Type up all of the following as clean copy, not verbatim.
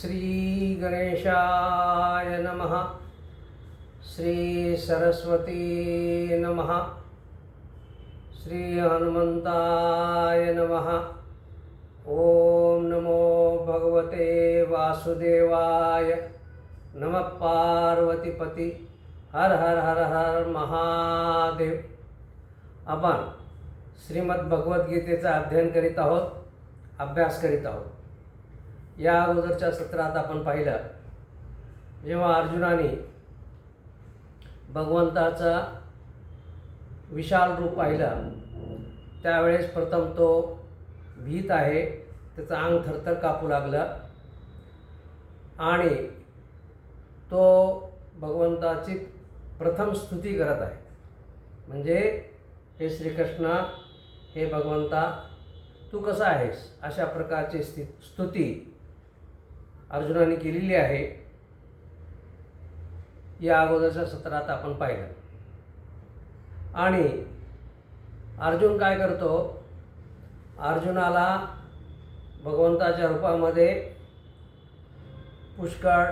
श्री गणेशाय नमः। श्री सरस्वती नमः। श्री हनुमंताय नमः। ओम नमो भगवते वासुदेवाय। नमः पार्वतीपती। हर हर हर हर महादेव। आपण श्रीमद भगवद्गीतेचा अध्ययन करीत आहोत, अभ्यास करीत आहोत। या अगोदरच्या सत्रात आपण पाहिलं, जेव्हा अर्जुनाने भगवंताचा विशाल रूप पाहिलं त्यावेळेस प्रथम तो भीत आहे, त्याचं अंग थरथर कापू लागलं आणि तो भगवंताची प्रथम स्तुती करत आहे। म्हणजे हे श्रीकृष्ण, हे भगवंता, तू कसा आहेस, अशा प्रकारची स्तुती अर्जुनाने केलेली आहे। या अगोदरच्या सत्रात आपण पाहिलं। आणि अर्जुन काय करतो, अर्जुनाला भगवंताच्या रूपामध्ये पुष्कळ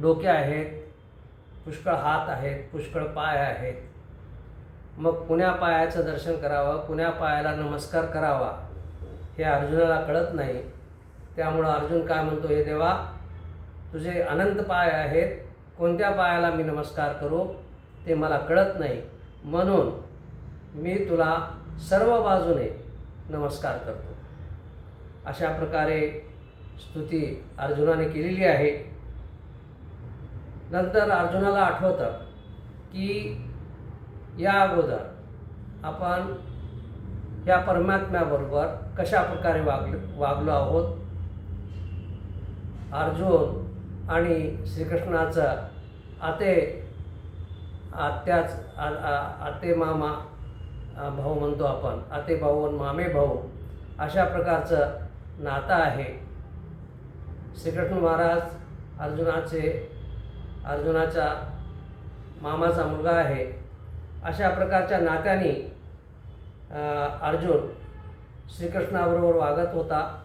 डोके आहेत, पुष्कळ हात आहेत, पुष्कळ पाय आहेत। मग कुण्या पायाचं दर्शन करावं, कुण्या पायाला नमस्कार करावा हे अर्जुनाला कळत नाही। त्यामुळं अर्जुन काय म्हणतो, हे देवा, तुझे अनंत पाय आहेत, कोणत्या पायाला मी नमस्कार करू ते मला कळत नाही, म्हणून मी तुला सर्व बाजूने नमस्कार करतो। अशा प्रकारे स्तुती अर्जुनाने केलेली आहे। नंतर अर्जुनाला आठवतं की या अगोदर आपण या परमात्म्याबरोबर कशा प्रकारे वागलो आहोत। अर्जुन आणि श्रीकृष्णाचं आते मामा भाऊ म्हणतो आपण, आते भाऊ आणि मामे भाऊ, अशा प्रकारचं नातं आहे। श्रीकृष्ण महाराज अर्जुनाच्या मामाचा मुलगा आहे। अशा प्रकारच्या नात्याने अर्जुन श्रीकृष्णाबरोबर वागत होता।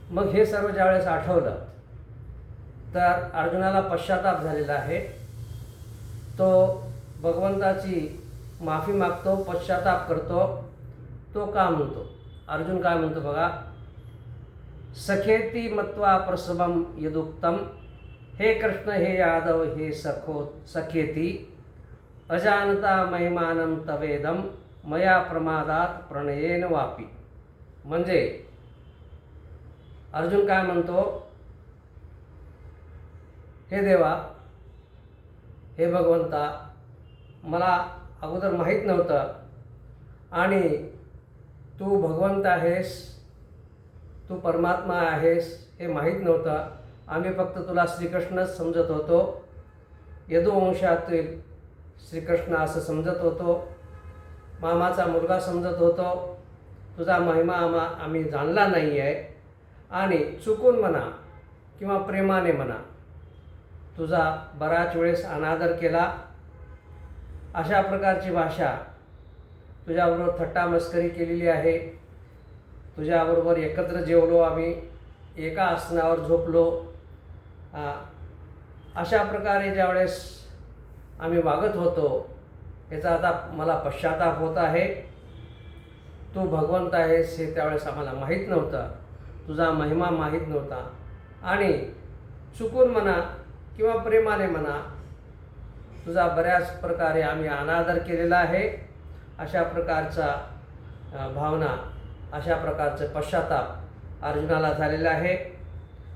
मग हे सर्व ज्यावेळेस आठवलं तर अर्जुनाला पश्चाताप झालेला आहे। तो भगवंताची माफी मागतो, पश्चाताप करतो। तो का म्हणतो, अर्जुन काय म्हणतो बघा, सखेती मत्वा प्रसवम यदुक्तम, हे कृष्ण हे यादव हे सखेती, अजानता महिमानं तवेदम, मया प्रमादात प्रणयेन वापी। म्हणजे अर्जुन काय म्हणतो, हे देवा, हे भगवंता, मला अगोदर माहीत नव्हतं आणि तू भगवंत आहेस, तू परमात्मा आहेस हे माहीत नव्हतं। आम्ही फक्त तुला श्रीकृष्णच समजत होतो, यदुवंशातील श्रीकृष्ण असं समजत होतो, मामाचा मुलगा समजत होतो। तुझा महिमा आम्ही जाणला नाही आहे आणि चुकून म्हणा किंवा प्रेमाने म्हणा तुझा बराच वेळेस अनादर केला। अशा प्रकारची भाषा, तुझ्याबरोबर थट्टा मस्करी केलेली आहे, तुझ्याबरोबर एकत्र जेवलो, आम्ही एका आसनावर झोपलो, अशा प्रकारे ज्यावेळेस आम्ही वागत होतो याचा आता मला पश्चाताप होत आहे। तू भगवंत आहेस हे त्यावेळेस आम्हाला माहीत नव्हतं, तुझा महिमा माहीत नव्हता आणि चुकून म्हणा किंवा प्रेमाने म्हणा तुझा बऱ्याच प्रकारे आम्ही अनादर केलेला आहे। अशा प्रकारचा भावना, अशा प्रकारचं पश्चाताप अर्जुनाला झालेला आहे।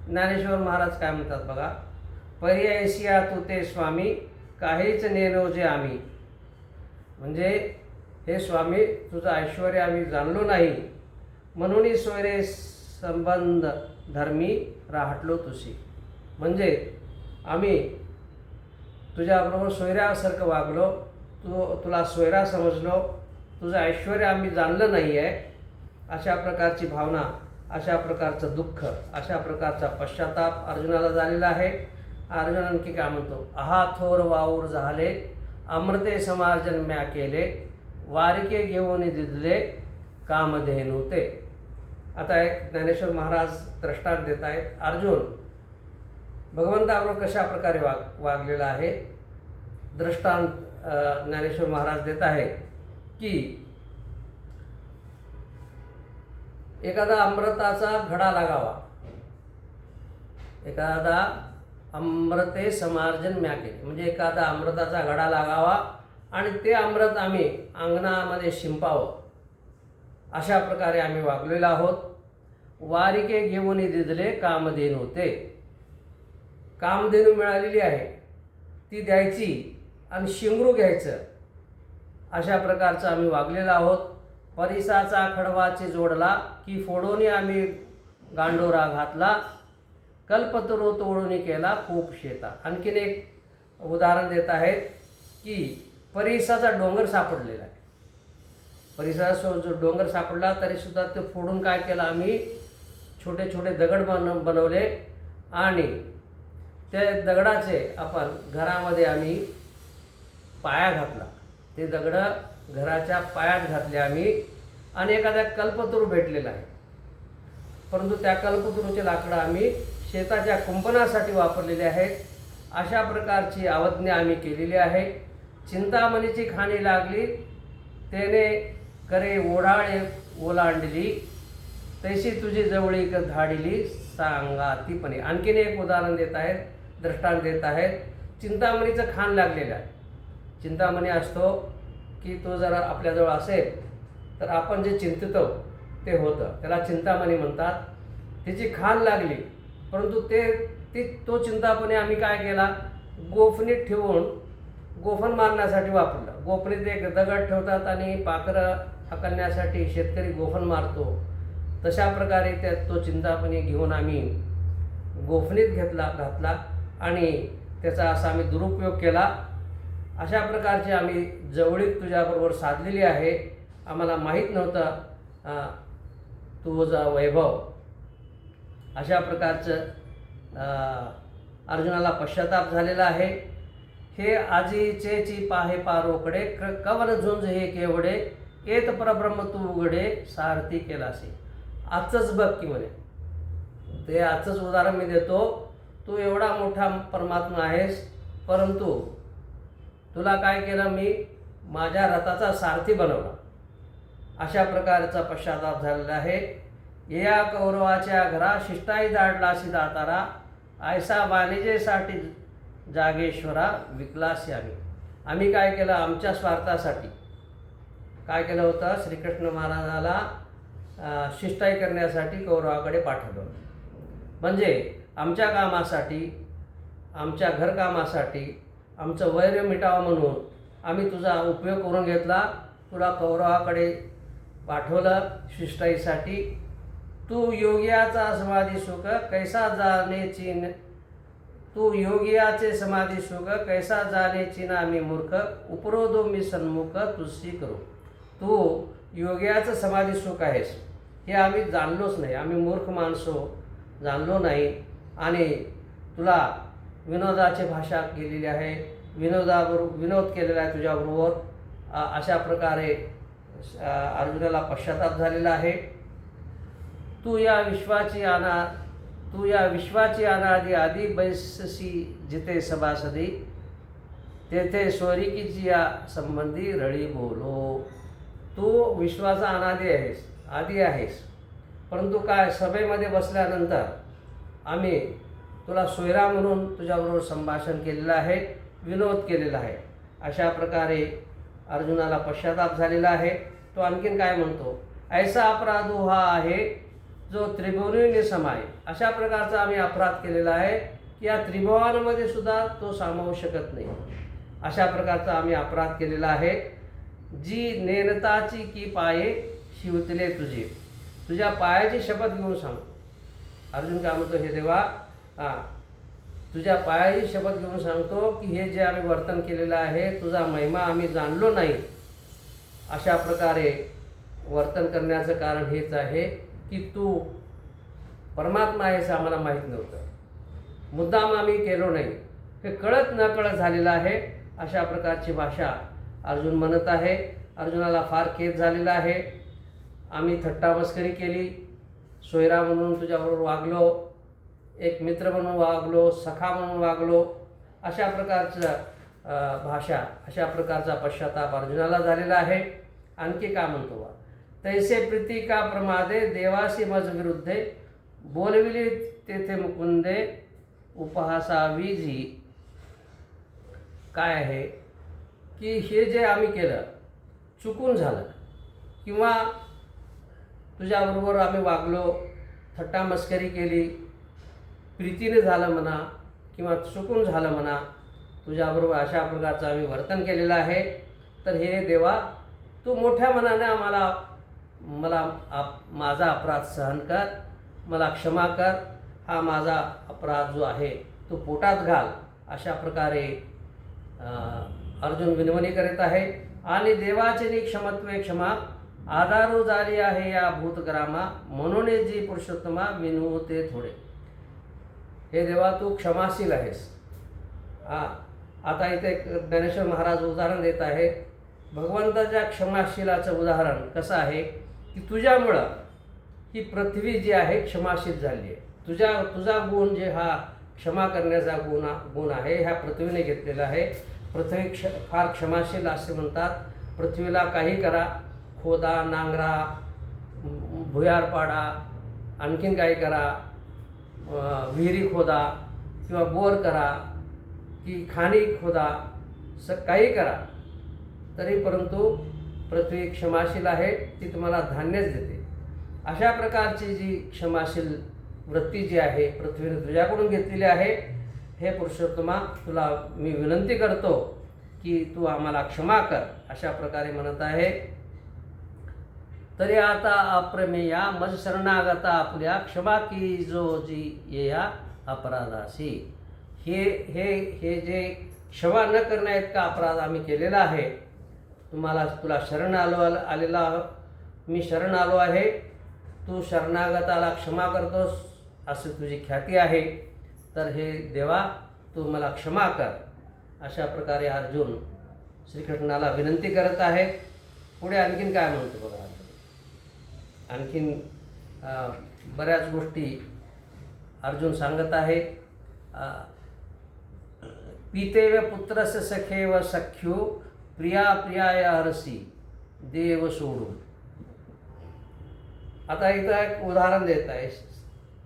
ज्ञानेश्वर महाराज काय म्हणतात बघा, पर्यायसिया तू ते स्वामी, काहीच नेनोजे आम्ही। म्हणजे हे स्वामी, तुझं ऐश्वर आम्ही जाणलो नाही, म्हणून सोयरे संबंध धर्मी राहटलो तुझी। म्हणजे आम्ही तुझ्याबरोबर सोयऱ्यासारखं वागलो, तुला सोयरा समजलो, तुझं ऐश्वर आम्ही जाणलं नाही आहे। अशा प्रकारची भावना, अशा प्रकारचं दुःख, अशा प्रकारचा पश्चाताप अर्जुनाला झालेला आहे। अर्जुन आणखी काय म्हणतो, आहा थोर वाऊर झाले, अमृते समार्जन म्या केले, वारिके घेऊन दिदले कामधेनू ते। आता एक ज्ञानेश्वर महाराज दृष्टांत देत आहेत. अर्जुन भगवंताबरोबर कशा प्रकारे वागलेला आहे. दृष्टांत ज्ञानेश्वर महाराज देत आहे की एखादा अमृताचा घडा लागावा, एखादा अमृते समार्जन म्याके, म्हणजे एखादा अमृताचा घडा लागावा आणि ते अमृत आम्ही अंगणामध्ये शिंपावं, अशा प्रकारे आम्ही वागलेलो आहोत. वारिके घेऊन दिदले कामधेनू, ते कामधेनू मिळालेली आहे ती द्यायची आणि शिंगरू घ्यायचं, अशा प्रकारचं आम्ही वागलेलो आहोत. परिसाचा खडवाचे जोडला की फोडून आम्ही गांडोरा घातला, कल्पतरू तोडून केला खूप शेता. आणखीन एक उदाहरण देत आहेत की परिसाचा डोंगर सापडलेला आहे. परिसाचा जो डोंगर सापडला तरीसुद्धा ते फोडून काय केलं, आम्ही छोटे छोटे दगड बनवले आणि त्या दगडाचे आपण घरामध्ये आम्ही पाया घातला. ते दगडं घराच्या पायात घातले आम्ही आणि एखाद्या कल्पतरू भेटलेला आहे, परंतु त्या कल्पतरूचे लाकडं आम्ही शेताच्या कुंपणासाठी वापरलेले आहेत. अशा प्रकारची अवज्ञा आम्ही केलेली आहे. चिंतामणीची खाणी लागली तेने करे ओढाळे ओलांडली, तैशी तुझी जवळीक धाडिली सांगातीपणे. आणखीन एक उदाहरण देत आहेत, दृष्टांत देत आहेत. चिंतामणीचं खाण लागलेलं आहे. चिंतामणी असतो की तो जर आपल्याजवळ असेल तर आपण जे चिंतितो ते होतं, त्याला चिंतामणी म्हणतात. तिची खाण लागली, परंतु तो चिंतामणी आम्ही काय केला, गोफणीत ठेवून गोफण मारण्यासाठी वापरलं. गोफणीत एक दगड ठेवतात आणि पाखरं हाकलण्यासाठी शेतकरी गोफण मारतो, तशा प्रकारे तो चिंतामणी घेऊन आम्ही गोफणीत घातला आणि त्याचा असा आम्ही दुरुपयोग केला. अशा प्रकारचे आम्ही जवळीक तुझ्याबरोबर साधलेली आहे. आम्हाला माहीत नव्हतं तुझा वैभव. अशा प्रकारचं अर्जुनाला पश्चाताप झालेला आहे. हे आजीचे पाहे पारोकडे कवन झुंज हे केवढे, येत परब्रह्म तू उघडे सारथी केलासे. आजचंच बघ की म्हणे, ते आजचंच उदाहरण मी देतो. तू एवढा मोठा परमात्मा आहेस, परंतु तुला काय केलं, मी माझ्या रथाचा सारथी बनवला. अशा प्रकारचा पश्चाताप झालेला आहे. या कौरवाच्या घरा शिष्टाई दाडलासी दातारा, ऐसा वाणिजेसाठी जागेश्वरा विकलासी. आम्ही काय केलं, आमच्या स्वार्थासाठी काय केलं होतं, श्रीकृष्ण महाराजाला शिष्टाई करण्यासाठी कौरवाकडे पाठवलं. म्हणजे आमच्या कामासाठी, आमच्या घरकामासाठी, आमचं वैर मिटावं म्हणून आम्ही तुझा उपयोग करून घेतला. तुला कौरवाकडे पाठवलं शिष्टाईसाठी. तू योगियाचा समाधी सुख कैसा जाणेची, तू योगियाचे समाधी सुख कैसा जाणेची ना मी मूर्ख, उपरोधो मी सन्मुख तुझशी करू. तू योगियाचं समाधी सुख आहेस हे आम्ही जाणलोच नाही, आम्ही मूर्ख माणसो जाणलो नाही. आणि तुला विनोदाची भाषा केलेली आहे, विनोद केलेला आहे तुझ्याबरोबर. अशा प्रकारे अर्जुनाला पश्चाताप झालेला आहे. तू या विश्वाची अनादी आधी बैससी जिथे सभासदी, तेथे स्वरिकीची या संबंधी रळी बोलो. तू विश्वाचा आदी आहेस, परंतु काय सभेमध्ये बसल्यानंतर आम्ही तुला सोयरा म्हणून तुझ्याबरोबर संभाषण केलेलं आहे, विनोद केलेला आहे. अशा प्रकारे अर्जुनाला पश्चाताप झालेला आहे. तो आणखीन काय म्हणतो, ऐसा अपराध हा आहे जो त्रिभुवनी समाये. अशा प्रकारचा आम्ही अपराध केलेला आहे की या त्रिभुवनामध्ये सुद्धा तो सामावू शकत नाही. अशा प्रकारचा आम्ही अपराध केलेला आहे. जी नेनताची की पाये शिवतले तुझे, तुझ्या पायाची शपथ घेऊन सांगतो. अर्जुन काय म्हणतो, हे देवा, तुझ्या पायाची शपथ घेऊन सांगतो की हे जे आम्ही वर्तन केलेलं आहे, तुझा महिमा आम्ही जाणलो नाही. अशा प्रकारे वर्तन करण्याचं कारण हेच आहे की तू परमात्मा आहेस आम्हाला माहीत नव्हतं, मुद्दाम आम्ही केलो नाही, हे कळत न कळत झालेलं आहे. अशा प्रकारची भाषा अर्जुन म्हणत आहे. अर्जुनाला फार खेद झालेला आहे. आम्ही थट्टा मस्करी केली, सोयरा म्हणून तुझ्याबरोबर वागलो, एक मित्र म्हणून वागलो, सखा म्हणून वागलो, अशा प्रकारचं भाषा, अशा प्रकारचा पश्चाताप अर्जुनाला झालेला आहे. आणखी का म्हणतो बा, तैसे प्रीती का प्रमादे देवासी मज विरुद्धे, बोलविली तेथे मुकुंदे उपहासावी जी. काय आहे की हे जे आम्ही केलं चुकून झालं, किंवा तुझ्याबरोबर आम्ही वागलो, थट्टा मस्करी केली, प्रीतीने झालं म्हणा किंवा चुकून झालं म्हणा, तुझ्याबरोबर अशा प्रकारचं आम्ही वर्तन केलेलं आहे, तर हे देवा तू मोठ्या मनाने माझा अपराध सहन कर, मला क्षमा कर, हा माझा अपराध जो आहे तो पोटात घाल, अशा प्रकारे अर्जुन विनवणी करीत आहे. आणि देवाचे क्षमत्वे क्षमा आधारू झाली आहे या भूतग्रामा, म्हणून जी पुरुषोत्तमा विनू ते थोडे. हे देवा तू क्षमाशील आहेस. आता इथे ज्ञानेश्वर महाराज उदाहरण देत आहे. भगवंताच्या क्षमाशीलाचं उदाहरण कसं आहे की तुझ्यामुळं ही पृथ्वी जी आहे क्षमाशील झाली आहे. तुझा गुण जे हा क्षमा करण्याचा गुण आहे, ह्या पृथ्वीने घेतलेला आहे. पृथ्वी फार क्षमाशील असे म्हणतात. पृथ्वीला काही करा, खोदा, नांगरा, भुयार पाडा, आणखीन काही करा, विहिरी खोदा किंवा बोर करा की खाणी खोदा, काही करा, तरी परंतु पृथ्वी क्षमाशील आहे, ती तुम्हाला धान्यच देते. अशा प्रकारची जी क्षमाशील वृत्ती जी आहे पृथ्वीने तुझ्याकडून घेतलेली आहे. हे पुरुषोत्तमा तुला मी विनंती करतो की तू आम्हाला क्षमा कर, अशा प्रकारे म्हणत आहे. तरी आता अप्रमेया मज शरणागता आपल्या, क्षमा की जो जी येया अपराधासी. हे जे क्षमा न करण्याइतका अपराध आम्ही केलेला आहे, तुला शरण मी शरण आलो आहे, तू शरणागताला क्षमा करतोस अशी तुझी ख्याती आहे, तर हे देवा तू मला क्षमा कर, अशा प्रकारे अर्जुन श्रीकृष्णाला विनंती करत आहे. पुढे आणखीन काय म्हणतो बघा. आणखीन बऱ्याच गोष्टी अर्जुन सांगत आहे. पिते व पुत्रस्य सखे व सख्यो, प्रिया प्रियाय हरसी देव सोडून. आता इथं एक उदाहरण देत आहे.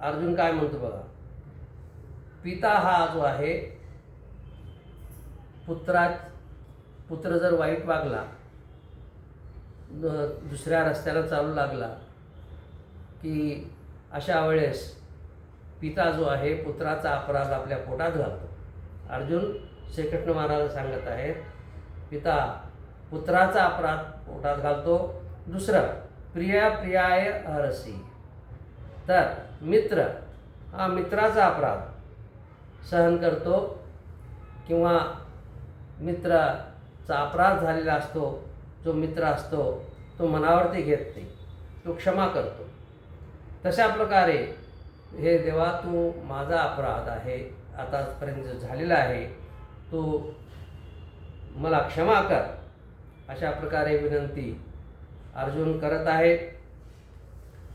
अर्जुन काय म्हणतो बघा. पिता हा जो आहे, पुत्र जर वाईट वागला, दुसऱ्या रस्त्याला चालू लागला की अशा वेळेस पिता जो आहे पुत्राचा अपराध आपल्या पोटात घालतो. अर्जुन श्रीकृष्ण महाराज सांगत आहेत, पिता पुत्राचा अपराध पोटात घालतो. दुसरं प्रिया प्रियाय हरसी, तर मित्र हा मित्राचा अपराध सहन करतो, किंवा मित्राचा अपराध झालेला असतो, जो मित्र असतो तो मनावरती घेत नाही, तो क्षमा करतो. तशा प्रकारे हे देवा तू माझा अपराध आहे आतापर्यंत झालेला आहे, तू मला क्षमा कर, अशा प्रकारे विनंती अर्जुन करत आहे.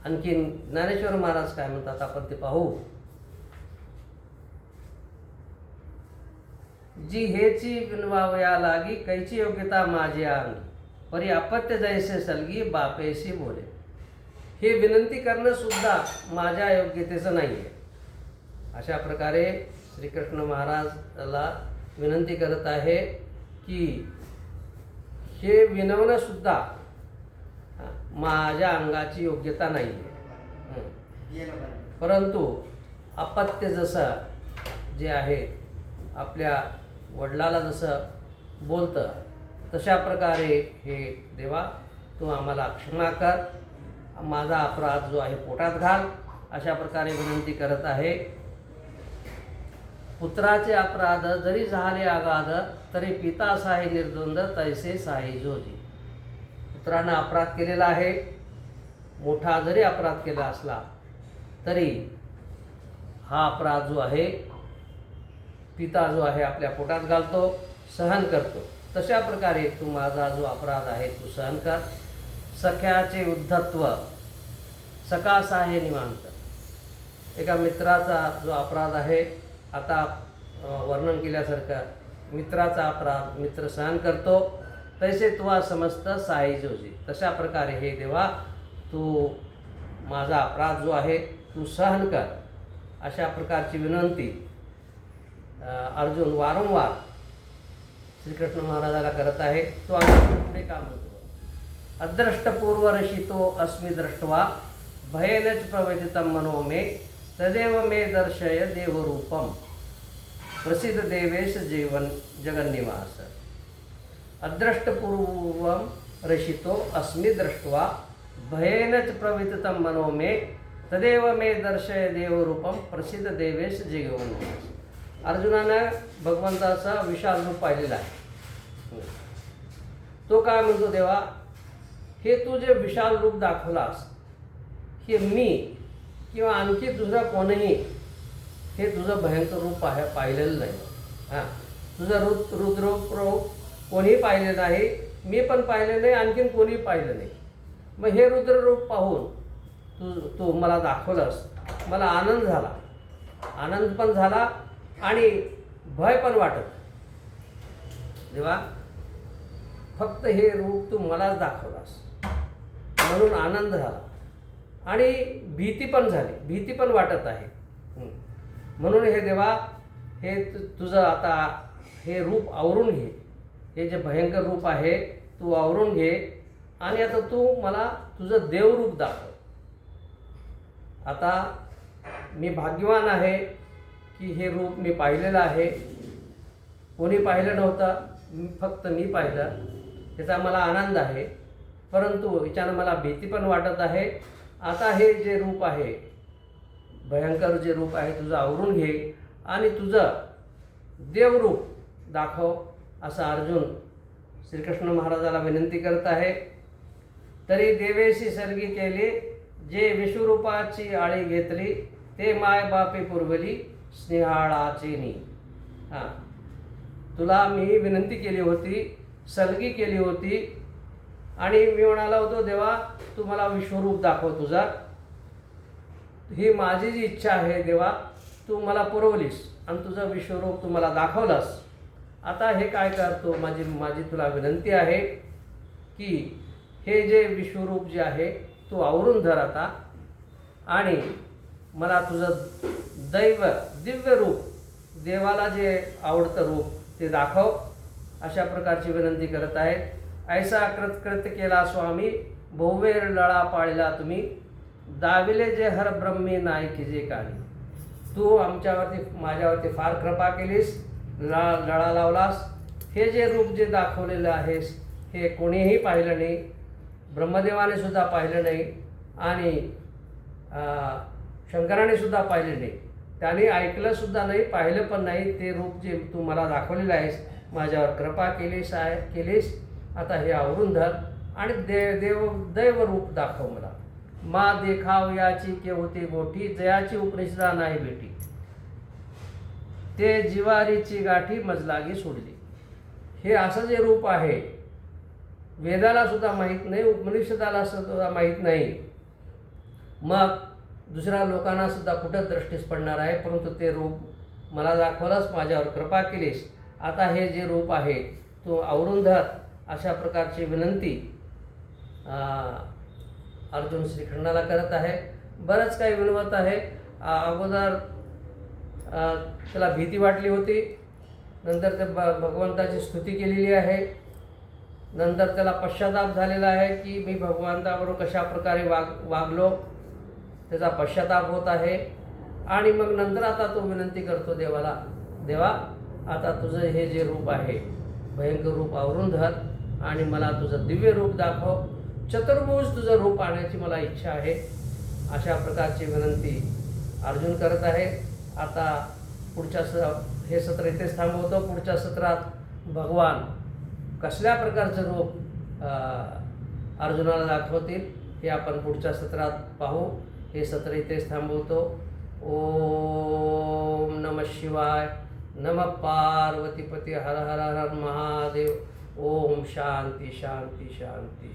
आणखीन ज्ञानेश्वर महाराज काय म्हणतात आपण ते पाहू. जी हेची विनवावया लागी, कैची योग्यता माझी अंगी, परी अपत्य जैसे सलगी बापेशी बोले. हे विनंती करणं सुद्धा माझ्या योग्यतेचं नाही आहे. अशा प्रकारे श्रीकृष्ण महाराजला विनंती करत आहे की हे विनवणं सुद्धा माझ्या अंगाची योग्यता नाही आहे. परंतु अपत्य जसं जे आहे आपल्या वडिलाला जसं बोलतं, तशा प्रकारे हे देवा तू आम्हाला क्षमा कर, माझा अपराध जो आहे पोटात घाल, अशा प्रकारे विनंती करत आहे. पुत्राचे अपराध जरी झाले अगाध, तरी पिता साही निर्द्वंद तैसे साही जोजी. पुत्रानं अपराध केलेला आहे, मोठा जरी अपराध केला असला तरी हा अपराध जो आहे पिता जो आहे आपल्या पोटात घालतो, सहन करतो. तशा प्रकारे तू माझा जो अपराध आहे तू सहन कर. सख्याचे उद्धत्व सकासा आहे निवांत. एका मित्राचा जो अपराध आहे, आता वर्णन केल्यासारखा मित्राचा अपराध मित्र सहन करतो, तैसे तुवा समजतं साई जोजी. तशा प्रकारे हे देवा, तू माझा अपराध जो आहे तू सहन कर, अशा प्रकारची विनंती अर्जुन वारंवार श्रीकृष्ण महाराजाला करत आहे. तो आम्ही पुढे का म्हणतो, अदृष्टपूर्वरशितो अस्मि दृष्ट्वा भयेनच प्रवेदितं मनो मे तदेव मे दर्शय देवरूपम प्रसिद्ध देवेश जीवन जगन्निवास. अदृष्टपूर्वं रशितो अस्मि दृष्ट्वा भयेनच प्रविदितं मनो मे तदेव मे दर्शय देवरूपम प्रसिद्ध देवेश जगन्निवास. अर्जुनानं भगवंताचा विशाल रूप पाहिलेला आहे. तो काय म्हणतो, देवा हे तू जे विशाल रूप दाखवलास, हे मी किंवा आणखी दुसरा कोणीही हे तुझं भयंकर रूप पाहिलेलं नाही. हां, तुझं रुद्ररूप कोणीही पाहिलं नाही, मी पण पाहिलं नाही, आणखीन कोणी पाहिलं नाही. मग हे रुद्ररूप पाहून तू मला दाखवलंस, मला आनंद झाला, आनंद पण झाला आणि भय पण वाटत. देवा फक्त हे रूप तू मलाच दाखवलास म्हणून आनंद झाला आणि भीती पण झाली, भीती पण वाटत आहे. म्हणून हे देवा, हे तुझं आता हे रूप आवरून घे, हे जे भयंकर रूप आहे तू आवरून घे आणि आता तू मला तुझं देवरूप दाखव. आता मी भाग्यवान आहे की हे रूप मी पाहिलेलं आहे. कोणी पाहिलं नव्हतं, फक्त मी पाहिलं, त्याचा मला आनंद आहे. परंतु याच्यानं मला भीती पण वाटत आहे. आता हे जे रूप आहे, भयंकर जे रूप आहे, तुझं आवरून घे आणि तुझं देवरूप दाखव, असं अर्जुन श्रीकृष्ण महाराजाला विनंती करत आहे. तरी देवेशी सर्गी केली, जे विश्वरूपाची आळी घेतली, ते माय बापे पुरवली स्नेहाळाचेनी. हां, तुला मी विनंती केली होती, सलगी केली होती आणि मी म्हणाला होतो, देवा तू मला विश्वरूप दाखव तुझा. ही माझी जी इच्छा आहे देवा, तू मला पुरवलीस आणि तुझं विश्वरूप तू मला दाखवलंस. आता हे काय करतो, माझी तुला विनंती आहे की हे जे विश्वरूप जे आहे तू आवरून धर आता आणि मला तुझं दिव्य रूप, देवाला जे आवडतं रूप ते दाखव, अशा प्रकारची विनंती करत आहेत. ऐसा कृत्य केला स्वामी, बहुवेर लळा पाळला तुम्ही, दाविले जे हर ब्रह्मी नायकी जे काणी. तू माझ्यावरती फार कृपा केलीस, लळा लावलास. हे जे रूप जे दाखवलेलं आहेस हे कोणीही पाहिलं नाही, ब्रह्मदेवाने सुद्धा पाहिलं नाही आणि शंकराने सुद्धा पाहिले नाही, त्याने ऐकलं सुद्धा नाही, पाहिलं पण नाही. ते रूप जे तू मला दाखवलेलं आहेस, माझ्यावर कृपा केलीस. आता हे आवरून धर आणि दैव रूप दाखव मला. मा देखाव याची के होती गोठी, जयाची उपनिषदा नाही भेटी, ते जिवारीची गाठी मजलागी सोडली. हे असं जे रूप आहे, वेदाला सुद्धा माहीत नाही, उपनिषदाला सुद्धा माहीत नाही, मग दुसऱ्या लोकांना सुद्धा कुठं दृष्टीस पडणार आहे. परंतु ते रूप मला दाखवलंस, माझ्यावर कृपा केलीस. आता हे जे रूप आहे तू आवरून धर, अशा प्रकारची विनंती अर्जुन श्रीकृष्णाला करत आहे. बरंच काही विनवत आहे. अगोदर त्याला भीती वाटली होती, नंतर ते भगवंताची स्तुती केलेली आहे, नंतर त्याला पश्चाताप झालेला आहे की मी भगवंताबरोबर कशा प्रकारे वागलो, त्याचा पश्चाताप होत आहे. आणि मग नंतर आता तो विनंती करतो देवाला, देवा आता तुझं हे जे रूप आहे भयंकर रूप आवरून धर आणि मला तुझं दिव्य रूप दाखव, चतुर्भुज तुझं रूप आणण्याची मला इच्छा आहे. अशा प्रकारची विनंती अर्जुन करत आहे. आता पुढच्या हे सत्र इथेच थांबवतो. पुढच्या सत्रात भगवान कसल्या प्रकारचं रूप अर्जुनाला दाखवतील हे आपण पुढच्या सत्रात पाहू. हे सत्र इथेच थांबवतो. ओम नमः शिवाय. नमः पार्वतीपती. हर हर हर महादेव. ओम शांती शांती शांती.